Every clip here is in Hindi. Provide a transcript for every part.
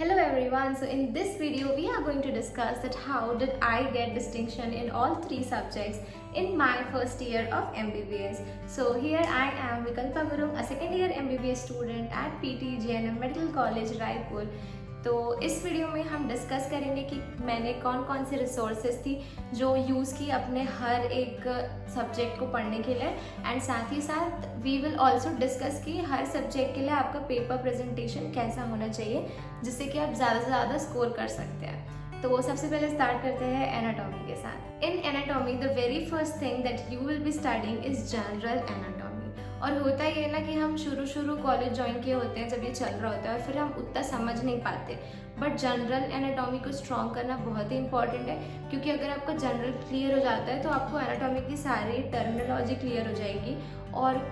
Hello everyone, so in this video we are going to discuss that how did I get distinction in all three subjects in my first year of MBBS. So here I am Vikalpa Gurung, a second year MBBS student at PT JNM Medical College Raipur. तो इस वीडियो में हम डिस्कस करेंगे कि मैंने कौन कौन से रिसोर्सेज थी जो यूज़ की अपने हर एक सब्जेक्ट को पढ़ने के लिए, एंड साथ ही साथ वी विल ऑल्सो डिस्कस कि हर सब्जेक्ट के लिए आपका पेपर प्रेजेंटेशन कैसा होना चाहिए जिससे कि आप ज़्यादा से ज़्यादा स्कोर कर सकते हैं। तो सबसे पहले स्टार्ट करते हैं एनाटॉमी के साथ। In anatomy the very first thing that you will be studying is general anatomy. और होता ये है ना कि हम शुरू कॉलेज ज्वाइन किए होते हैं जब ये चल रहा होता है, फिर हम उतना समझ नहीं पाते, बट जनरल एनाटॉमी को स्ट्रॉन्ग करना बहुत ही इंपॉर्टेंट है, क्योंकि अगर आपका जनरल क्लियर हो जाता है तो आपको एनाटॉमी की सारी टर्मिनोलॉजी क्लियर हो जाएगी। और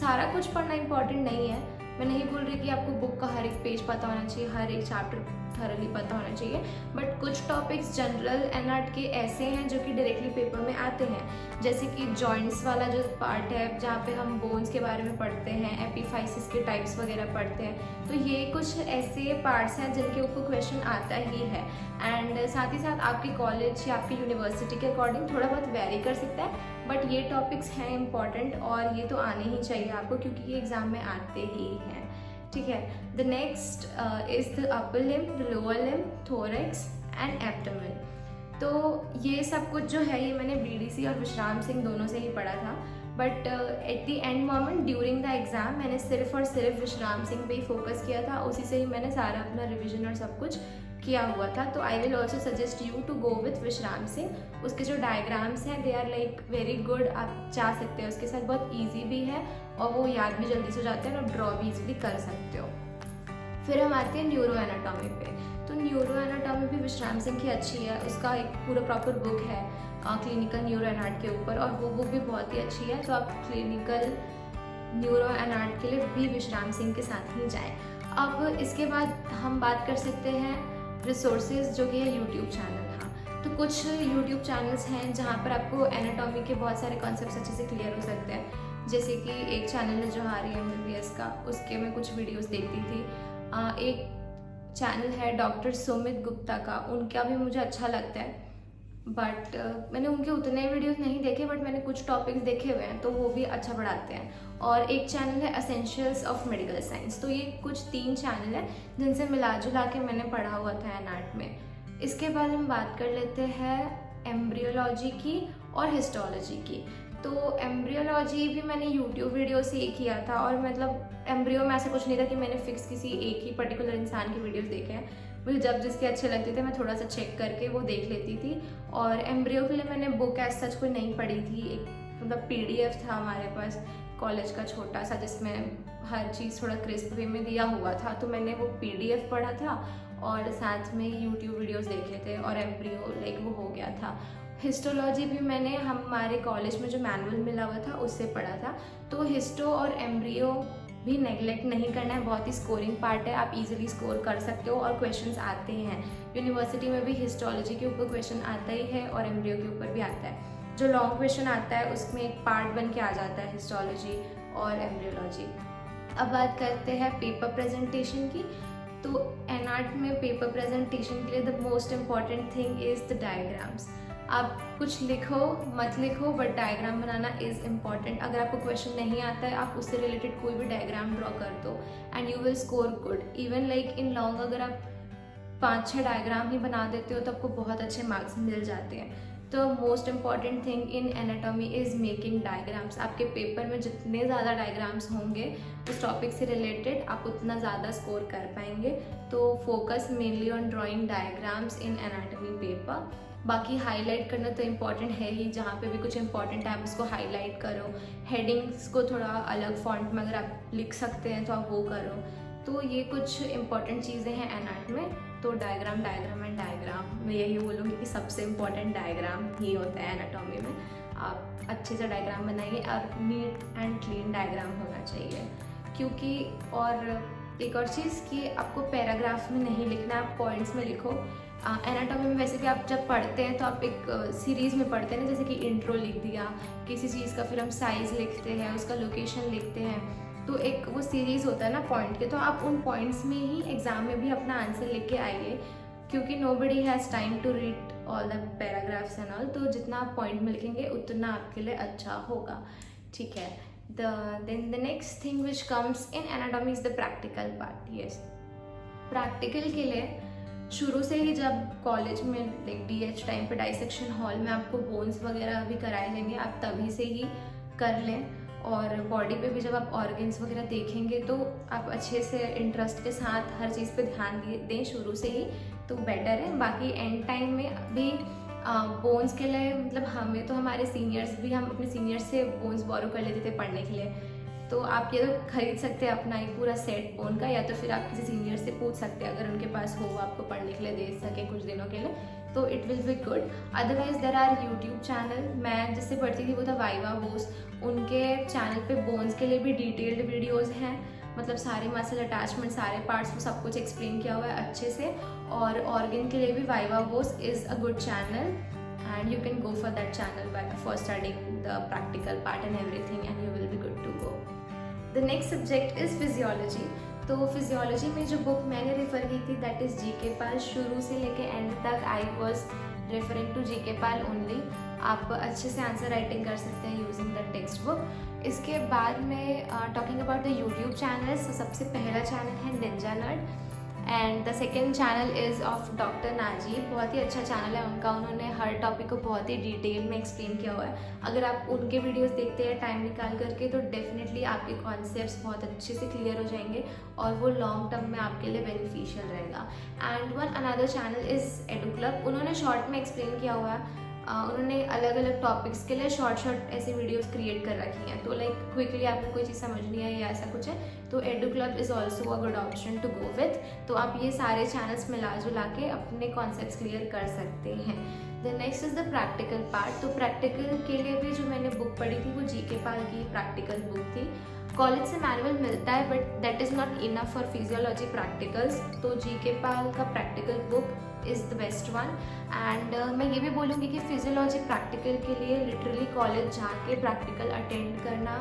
सारा कुछ पढ़ना इंपॉर्टेंट नहीं है, मैं नहीं बोल रही कि आपको बुक का हर एक पेज पता होना चाहिए, हर एक चैप्टर थरली पता होना चाहिए, बट कुछ टॉपिक्स जनरल एनाट के ऐसे हैं जो कि डायरेक्टली पेपर में आते हैं, जैसे कि जॉइंट्स वाला जो पार्ट है जहाँ पे हम बोन्स के बारे में पढ़ते हैं, एपिफाइसिस के टाइप्स वगैरह पढ़ते हैं। तो ये कुछ ऐसे पार्ट्स हैं जिनके ऊपर क्वेश्चन आता ही है, एंड साथ ही साथ आपके कॉलेज या आपकी यूनिवर्सिटी के अकॉर्डिंग थोड़ा बहुत वेरी कर सकता है, बट ये टॉपिक्स हैं इंपॉर्टेंट और ये तो आने ही चाहिए आपको, क्योंकि ये एग्ज़ाम में आते ही हैं। ठीक है, the next is the upper limb, the lower limb, thorax and abdomen. तो ये सब कुछ जो है ये मैंने बीडीसी और विश्राम सिंह दोनों से ही पढ़ा था, but at the end moment during the exam मैंने सिर्फ और सिर्फ विश्राम सिंह पे ही फोकस किया था, उसी से ही मैंने सारा अपना रिविजन और सब कुछ किया हुआ था। तो I will also suggest you to go with Vishram Singh. उसके जो डायग्राम्स हैं they are like very good, आप जा सकते हो उसके साथ, बहुत ईजी भी है और वो याद भी जल्दी से हो जाते हैं और ड्रॉ भी ईजिली कर सकते हो। फिर हम आते हैं न्यूरो एनाटॉमी पे। तो न्यूरो एनाटॉमी भी विश्राम सिंह की अच्छी है, उसका एक पूरा प्रॉपर बुक है क्लिनिकल न्यूरो एनाट के ऊपर, और वो बुक भी बहुत ही अच्छी है। तो आप क्लिनिकल न्यूरो एनाट के लिए भी विश्राम सिंह के साथ ही जाएँ। अब इसके बाद हम बात कर सकते हैं रिसोर्सेज, जो कि है यूट्यूब चैनल। हाँ, तो कुछ यूट्यूब चैनल्स हैं जहाँ पर आपको एनाटॉमी के बहुत सारे कॉन्सेप्ट्स अच्छे से क्लियर हो सकते हैं, जैसे कि एक चैनल है जोहारी MBBS का, उसके मैं कुछ वीडियोस देखती थी। एक चैनल है डॉक्टर सुमित गुप्ता का, उनका भी मुझे अच्छा लगता है, बट मैंने उनके उतने वीडियोस नहीं देखे, बट मैंने कुछ टॉपिक्स देखे हुए हैं तो वो भी अच्छा पढ़ाते हैं। और एक चैनल है एसेंशियल्स ऑफ मेडिकल साइंस। तो ये कुछ 3 चैनल है जिनसे मिला जुला के मैंने पढ़ा हुआ था एनाट में। इसके बाद हम बात कर लेते हैं एम्ब्रियोलॉजी की और हिस्टोलॉजी की। तो एम्ब्रियोलॉजी भी मैंने यूट्यूब वीडियो से ही किया था, और मतलब एम्ब्रियो में ऐसा कुछ नहीं था कि मैंने फिक्स किसी एक ही पर्टिकुलर इंसान के वीडियोस देखे हैं, मुझे जब जिसके अच्छे लगते थे मैं थोड़ा सा चेक करके वो देख लेती थी। और एम्ब्रियो के लिए मैंने बुक एज सच कोई नहीं पढ़ी थी, एक मतलब PDF था हमारे पास कॉलेज का छोटा सा, जिसमें हर चीज़ थोड़ा क्रिस्प वे में दिया हुआ था, तो मैंने वो PDF पढ़ा था और साथ में यूट्यूब वीडियोस देखे थे, और एम्ब्रियो लाइक वो हो गया था। हिस्टोलॉजी भी मैंने हमारे कॉलेज में जो मैनुअल मिला हुआ था उससे पढ़ा था। तो हिस्टो और एम्ब्रियो भी नेगलेक्ट नहीं करना है, बहुत ही स्कोरिंग पार्ट है, आप इजीली स्कोर कर सकते हो और क्वेश्चंस आते हैं। यूनिवर्सिटी में भी हिस्टोलॉजी के ऊपर क्वेश्चन आता ही है और एम्ब्रियो के ऊपर भी आता है। जो लॉन्ग क्वेश्चन आता है उसमें एक पार्ट बन के आ जाता है हिस्टोलॉजी और एम्ब्रियोलॉजी। अब बात करते हैं पेपर प्रेजेंटेशन की। तो एनाट में पेपर प्रेजेंटेशन के लिए the most important thing is the diagrams. आप कुछ लिखो मत लिखो, but diagram banana is important. अगर आपको क्वेश्चन नहीं आता है आप उससे रिलेटेड कोई भी डायग्राम ड्रॉ कर दो and you will score good. Even like in long अगर आप 5-6 डायग्राम ही बना देते हो तो आपको बहुत अच्छे मार्क्स मिल जाते हैं। तो most important thing in anatomy is making diagrams. आपके पेपर में जितने ज़्यादा डायग्राम्स होंगे उस टॉपिक से रिलेटेड आप उतना ज़्यादा स्कोर कर पाएंगे। तो focus mainly on drawing diagrams in anatomy paper. बाकी हाईलाइट करना तो इम्पॉर्टेंट है ही, जहाँ पे भी कुछ इम्पॉर्टेंट है आप उसको हाईलाइट करो। हेडिंग्स को थोड़ा अलग फॉन्ट में अगर आप लिख सकते हैं तो आप वो करो। तो ये कुछ इम्पॉर्टेंट चीज़ें हैं एनाट में। तो डायग्राम एंड डायग्राम मैं यही बोलूँगी कि सबसे इम्पॉर्टेंट डायग्राम ही होता है एनाटॉमी में। आप अच्छे से डायग्राम बनाइए और नीट एंड क्लीन डायग्राम होना चाहिए। क्योंकि और एक और चीज़ कि आपको पैराग्राफ में नहीं लिखना, आप पॉइंट्स में लिखो। एनाटॉमी में वैसे कि आप जब पढ़ते हैं तो आप एक सीरीज़ में पढ़ते हैं ना, जैसे कि इंट्रो लिख दिया किसी चीज़ का, फिर हम साइज़ लिखते हैं, उसका लोकेशन लिखते हैं, तो एक वो सीरीज़ होता है ना पॉइंट के, तो आप उन पॉइंट्स में ही एग्ज़ाम में भी अपना आंसर लिख के आइए, क्योंकि nobody has time to read all the paragraphs and all. तो जितना आप पॉइंट में लिखेंगे उतना आपके लिए अच्छा होगा, ठीक है। Then the next thing which comes in anatomy is the practical part. Yes, practical के लिए शुरू से ही जब कॉलेज में लाइक DH टाइम पे डाइसेक्शन हॉल में आपको बोन्स वगैरह भी कराए जाएंगे, आप तभी से ही कर लें। और बॉडी पे भी जब आप ऑर्गन्स वगैरह देखेंगे तो आप अच्छे से इंटरेस्ट के साथ हर चीज़ पे ध्यान दें शुरू से ही, तो बेटर है। बाकी एंड टाइम में भी बोन्स के लिए मतलब हमें तो हमारे सीनियर्स भी, हम अपने सीनियर्स से बोन्स बोरो कर लेते थे पढ़ने के लिए, तो आप ये तो खरीद सकते हैं अपना एक पूरा सेट बोन का, या तो फिर आप किसी सीनियर से पूछ सकते हैं अगर उनके पास हो, आपको पढ़ने के लिए दे सके कुछ दिनों के लिए, तो it will be good. Otherwise there our YouTube channel, मैं जिससे पढ़ती थी वो था वाइवा बोस, उनके चैनल पे बोन्स के लिए भी डिटेल्ड वीडियोज़ हैं, मतलब सारे मसल अटैचमेंट, सारे पार्ट्स में सब कुछ एक्सप्लेन किया हुआ है अच्छे से। और ऑर्गन के लिए भी viva Bose is a good channel and you can go for that channel for studying the practical part and everything, and you will be good to go. The next subject is physiology. तो फिजियोलॉजी में जो बुक मैंने रेफ़र की थी दैट इज़ GK पाल। शुरू से लेके एंड तक I was referring to GK Pal only. आप अच्छे से आंसर राइटिंग कर सकते हैं यूजिंग द टेक्स्ट बुक। इसके बाद में talking about the YouTube channels, सबसे पहला चैनल है Ninja nerd and the second channel is of doctor नाजीब। बहुत ही अच्छा चैनल है उनका, उन्होंने हर टॉपिक को बहुत ही डिटेल में एक्सप्लेन किया हुआ है। अगर आप उनके वीडियोस देखते हैं टाइम निकाल करके तो डेफिनेटली आपके कॉन्सेप्ट्स बहुत अच्छे से क्लियर हो जाएंगे और वो लॉन्ग टर्म में आपके लिए बेनिफिशियल रहेगा। And one another channel is edu club, उन्होंने शॉर्ट में एक्सप्लेन किया हुआ है। उन्होंने अलग अलग टॉपिक्स के लिए शॉर्ट ऐसे वीडियोस क्रिएट कर रखी हैं, तो लाइक क्विकली आपको कोई चीज़ समझ नहीं है या ऐसा कुछ है तो edu club is also a good option to go with. तो आप ये सारे चैनल्स मिला जुला के अपने कॉन्सेप्ट्स क्लियर कर सकते हैं। The next is the practical part. तो प्रैक्टिकल के लिए भी जो मैंने बुक पढ़ी थी वो GK पाल की प्रैक्टिकल बुक थी। कॉलेज से मैनुअल मिलता है but that is not enough for physiology practicals, तो GK पाल का practical book is the best one. And मैं ये भी बोलूँगी कि फिजियोलॉजी प्रैक्टिकल के लिए लिटरली कॉलेज जाके प्रैक्टिकल अटेंड करना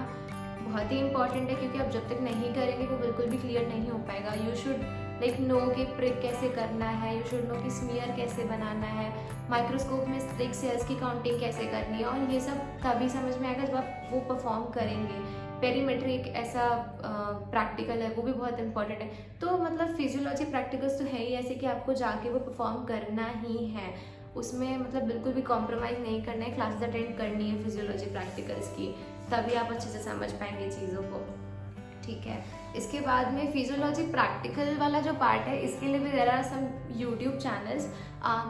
बहुत ही इंपॉर्टेंट है, क्योंकि आप जब तक नहीं करेंगे वो बिल्कुल भी क्लियर नहीं हो पाएगा। यू शुड लाइक नो कि प्रिक कैसे करना है, यू शुड नो कि स्मीयर कैसे बनाना है, माइक्रोस्कोप में लाइक सेल्स की काउंटिंग कैसे करनी है, और ये सब तभी समझ में आएगा जब आप वो परफॉर्म करेंगे। पेरीमेट्री एक ऐसा प्रैक्टिकल है, वो भी बहुत इंपॉर्टेंट है। तो मतलब फिजियोलॉजी प्रैक्टिकल्स तो है ही ऐसे कि आपको जाके वो परफॉर्म करना ही है, उसमें मतलब बिल्कुल भी कॉम्प्रोमाइज़ नहीं करना है, क्लासेस अटेंड करनी है फिजियोलॉजी प्रैक्टिकल्स की, तभी आप अच्छे से समझ पाएंगे चीज़ों को, ठीक है। इसके बाद में फिजियोलॉजी प्रैक्टिकल वाला जो पार्ट है इसके लिए भी there are some YouTube channels.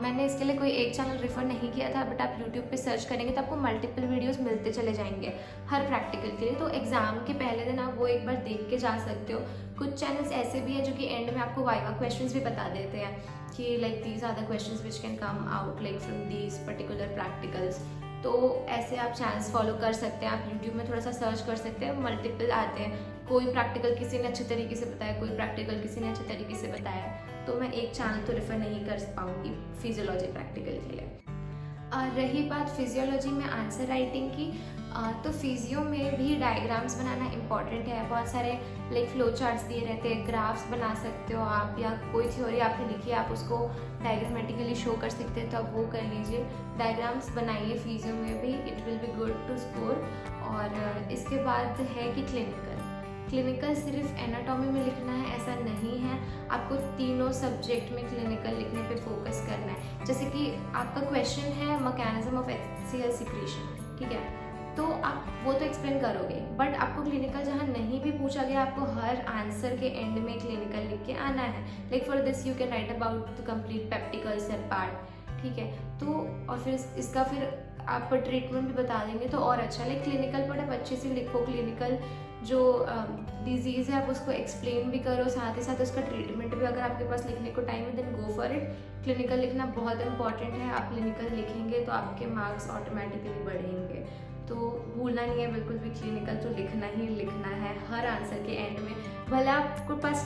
मैंने इसके लिए कोई एक चैनल रेफर नहीं किया था, बट आप यूट्यूब पे सर्च करेंगे तो आपको मल्टीपल वीडियोस मिलते चले जाएंगे हर प्रैक्टिकल के लिए। तो एग्जाम के पहले दिन आप वो एक बार देख के जा सकते हो। कुछ चैनल्स ऐसे भी हैं जो कि एंड में आपको वाइवा क्वेश्चंस भी बता देते हैं कि like these are the questions which can come out like from these particular practicals. तो ऐसे आप चैनल्स फॉलो कर सकते हैं, आप यूट्यूब में थोड़ा सा सर्च कर सकते हैं, मल्टीपल आते हैं। कोई प्रैक्टिकल किसी ने अच्छे तरीके से बताया, कोई प्रैक्टिकल किसी ने अच्छे तरीके से बताया, तो मैं एक चैनल तो रेफर नहीं कर पाऊँगी फिजियोलॉजी प्रैक्टिकल के लिए। रही बात फिजियोलॉजी में आंसर राइटिंग की, तो फिजियो में भी डायग्राम्स बनाना इम्पॉर्टेंट है। बहुत सारे लाइक फ्लो चार्ट्स दिए रहते हैं, ग्राफ्स बना सकते हो आप, या कोई थ्योरी आपने लिखी है आप उसको डायग्रामेटिकली शो कर सकते हैं तो आप वो कर लीजिए। डायग्राम्स बनाइए फिजियो में भी, it will be good to score. और इसके बाद है कि क्लिनिकल सिर्फ एनाटॉमी में लिखना है ऐसा नहीं है, आपको तीनों सब्जेक्ट में क्लिनिकल लिखने पे फोकस करना है। जैसे कि आपका क्वेश्चन है मैकेनिज्म ऑफ HCl सिक्रीशन, ठीक है, तो आप वो तो एक्सप्लेन करोगे, बट आपको क्लिनिकल जहाँ नहीं भी पूछा गया आपको हर आंसर के एंड में क्लिनिकल लिख के आना है। Like for this you can write about the complete peptic ulcer part, ठीक है। तो और फिर इसका फिर आप ट्रीटमेंट भी बता देंगे तो और अच्छा। लाइक क्लिनिकल पर आप अच्छे से लिखो, क्लिनिकल जो डिजीज़ है आप उसको एक्सप्लेन भी करो, साथ ही साथ उसका ट्रीटमेंट भी। अगर आपके पास लिखने को टाइम है then go for it. Clinical लिखना बहुत इंपॉर्टेंट है, आप क्लिनिकल लिखेंगे तो आपके मार्क्स ऑटोमेटिकली बढ़ेंगे। तो भूलना नहीं है बिल्कुल भी, क्लिनिकल तो लिखना ही लिखना है हर आंसर के एंड में। भले आपके पास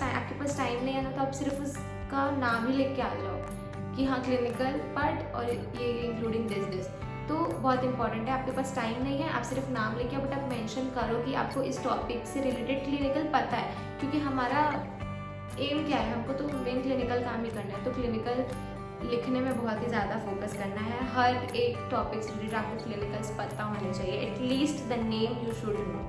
टाइम नहीं है ना, तो आप सिर्फ उसका नाम ही लिख के आ जाओ कि हाँ क्लिनिकल पार्ट और ये इंक्लूडिंग दिस। तो बहुत इंपॉर्टेंट है। आपके पास टाइम नहीं है, आप सिर्फ नाम लेके बट आप मेंशन करो कि आपको इस टॉपिक से रिलेटेड क्लिनिकल पता है, क्योंकि हमारा एम क्या है, हमको तो मेन क्लिनिकल काम ही करना है। तो क्लिनिकल लिखने में बहुत ही ज़्यादा फोकस करना है। हर एक टॉपिक से रिलेटेड आपको क्लिनिकल्स पता होने चाहिए, at least the name you should know.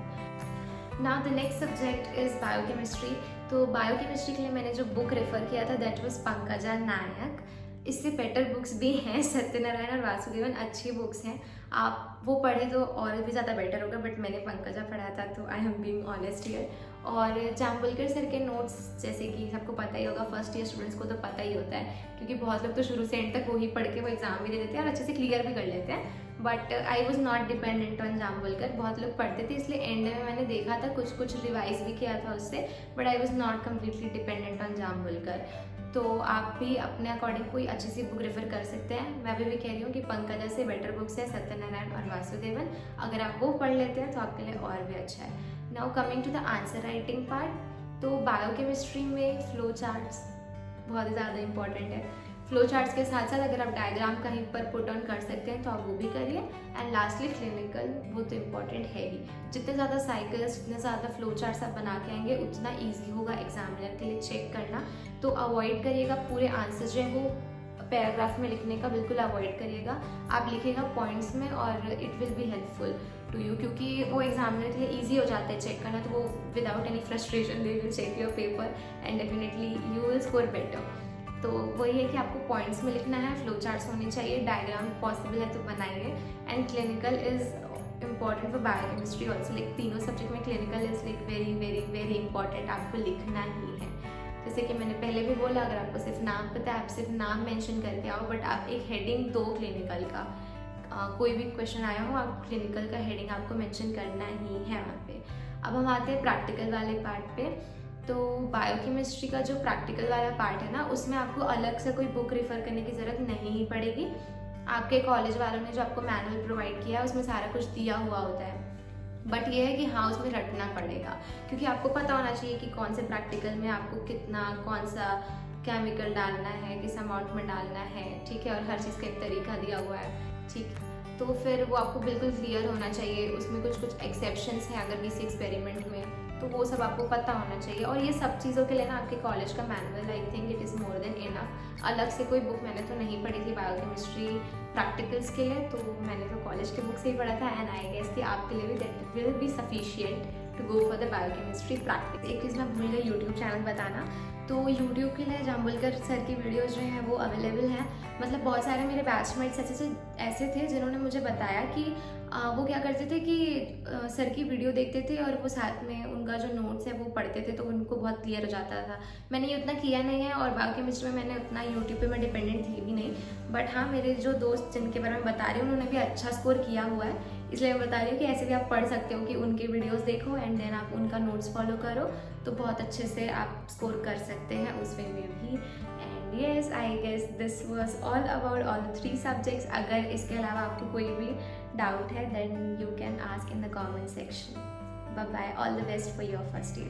Now the next subject is biochemistry. तो बायोकेमिस्ट्री के लिए मैंने जो बुक रेफ़र किया था दैट वाज पंकजा नायक। इससे बेटर बुक्स भी हैं, सत्यनारायण और वासुदेवन अच्छी बुक्स हैं, आप वो पढ़े तो और भी ज़्यादा बेटर होगा, बट मैंने पंकजा पढ़ा था तो I am being honest here. और जाम्बुलकर सर के नोट्स, जैसे कि सबको पता ही होगा, फर्स्ट ईयर स्टूडेंट्स को तो पता ही होता है, क्योंकि बहुत लोग तो शुरू से एंड तक वही पढ़ के वो एग्ज़ाम भी दे देते हैं और अच्छे से क्लियर भी कर लेते हैं। But I was not dependent on Jambulkar. बहुत लोग पढ़ते थे, इसलिए एंड में मैंने देखा था, कुछ रिवाइज भी किया था उससे, but I was not completely dependent on Jambulkar. तो आप भी अपने अकॉर्डिंग कोई अच्छी सी बुक रेफर कर सकते हैं। मैं भी कह रही हूँ कि पंकजा से बेटर बुक्स है सत्यनारायण और वासुदेवन, अगर आप वो पढ़ लेते हैं तो आपके लिए और भी अच्छा है। Now coming to the answer writing part. तो बायोकेमिस्ट्री में फ्लो चार्ट्स बहुत ही ज़्यादा इंपॉर्टेंट है। फ्लो चार्ट्स के साथ साथ अगर आप डायग्राम कहीं पर पुट ऑन कर सकते हैं तो आप वो भी करिए। एंड लास्टली क्लिनिकल, वो तो इम्पॉर्टेंट है ही। जितने ज़्यादा साइकिल्स, जितने ज़्यादा फ्लो चार्ट्स आप बना के आएंगे उतना ईजी होगा एग्जामिनर के लिए चेक करना। तो अवॉइड करिएगा पूरे आंसर्स जो है वो पैराग्राफ में लिखने का, बिल्कुल अवॉइड करिएगा। आप लिखिएगा पॉइंट्स में और it will be helpful to you, क्योंकि वो एग्जामिनर के लिए ईजी हो जाता है चेक करना। तो वो without any frustration they will check your paper and definitely you will score better. तो वही है कि आपको पॉइंट्स में लिखना है, फ्लो चार्ट्स होने चाहिए, डायग्राम पॉसिबल है तो बनाइए। And clinical is important for biochemistry also. Like तीनों सब्जेक्ट में clinical is like very very very important, आपको लिखना ही है। जैसे कि मैंने पहले भी बोला, अगर आपको सिर्फ नाम पता है आप सिर्फ नाम मेंशन करके आओ, बट आप एक हेडिंग दो क्लिनिकल का। कोई भी क्वेश्चन आया हो, आप क्लिनिकल का हेडिंग आपको मेंशन करना ही है वहाँ पे। अब हम आते हैं प्रैक्टिकल वाले पार्ट पे। तो बायोकेमिस्ट्री का जो प्रैक्टिकल वाला पार्ट है ना, उसमें आपको अलग से कोई बुक रेफर करने की ज़रूरत नहीं ही पड़ेगी। आपके कॉलेज वालों ने जो आपको मैनुअल प्रोवाइड किया है उसमें सारा कुछ दिया हुआ होता है। बट ये है कि हाँ, उसमें रटना पड़ेगा, क्योंकि आपको पता होना चाहिए कि कौन से प्रैक्टिकल में आपको कितना, कौन सा केमिकल डालना है, किस अमाउंट में डालना है, ठीक है। और हर चीज़ का एक तरीका दिया हुआ है, ठीक। तो फिर वो आपको बिल्कुल क्लियर होना चाहिए। उसमें कुछ एक्सेप्शंस हैं अगर किसी एक्सपेरिमेंट में, तो वो सब आपको पता होना चाहिए। और ये सब चीज़ों के लिए ना आपके कॉलेज का manual, I think it is more than enough. अलग से कोई बुक मैंने तो नहीं पढ़ी थी बायोकेमिस्ट्री प्रैक्टिकल्स के लिए, तो मैंने तो कॉलेज के बुक से ही पढ़ा था। एंड आई गेस कि आपके लिए भी that will be sufficient to go for the biochemistry practice. एक चीज़ मैं भूल गई यूट्यूब चैनल बताना, तो यूट्यूब के लिए जाम्बुलकर सर की वीडियोज़ जो हैं वो अवेलेबल हैं। मतलब बहुत सारे मेरे बैचमेट्स ऐसे थे जिन्होंने मुझे बताया कि वो क्या करते थे कि सर की वीडियो देखते थे और वो साथ में उनका जो नोट्स है वो पढ़ते थे, तो उनको बहुत क्लियर हो जाता था। मैंने ये उतना किया नहीं है, और बायोकेमिस्ट्री में मैंने उतना यूट्यूब पे मैं डिपेंडेंट थी भी नहीं। बट हाँ, मेरे जो दोस्त जिनके बारे में बता रही हूँ उन्होंने भी अच्छा स्कोर किया हुआ है, इसलिए मैं बता रही हूँ कि ऐसे भी आप पढ़ सकते हो कि उनके वीडियोज़ देखो एंड देन आप उनका नोट्स फॉलो करो, तो बहुत अच्छे से आप स्कोर कर सकते हैं उस वे में भी। And yes, I guess this was all about all the 3 subjects. अगर इसके अलावा आपको कोई भी डाउट है then you can ask in the comment section. Bye bye, all the best for your first year.